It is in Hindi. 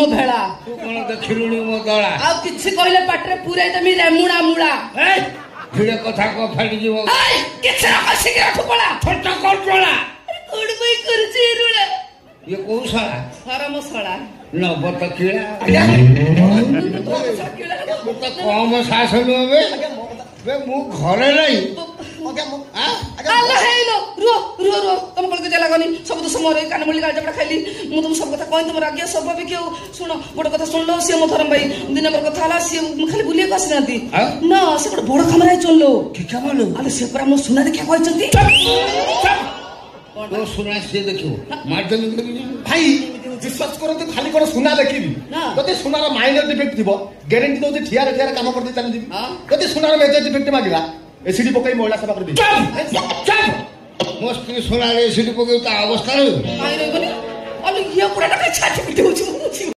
मो भेड़ा तू कौन देखिलुनी मो दला आ किछि कहले पाटरे पूरे तमी रेमुडा मुडा ए भिड़े कथा को फाड़ी जीव ए किछि न कछि के ठोपला छोट कोन टोला कोड बई करछि रुला ये कोन साला सारा मो सळा नबत किला तो तो कम शासन बे बे मु घरे नहीं आलो हेलो रो रो रो तुम कोल के जला गनी सब तो समोरे कान मुली गाल जबड़ा खाइली मु तुम सब कथा कहन तुम आज्ञा सब भी केउ सुनो बड़ कथा सुन लो से मो धरम भाई दिन नंबर कथा हला से खाली बुलिए को आसिनांती ना से बड़ बड़ कमरा चललो की कमलो आले से परा मो सुना देखा कहचंती तो सुना से देखियो मार्दन भाई विश्वास करते खाली कोन सुना देखिबी जदि सुनार माइनर डिफेक्ट थिबो गारंटी दउते ठियार ठियार काम करते चली दिबी जदि सुनार मेजर डिफेक्ट मागिला एसिडी पकाई मोहला सफा कर दी चल मस्ती सुना रे एसिडी पकाई ता अवस्था रे आई रे बनी अले ये पुरा छाती पिटे होची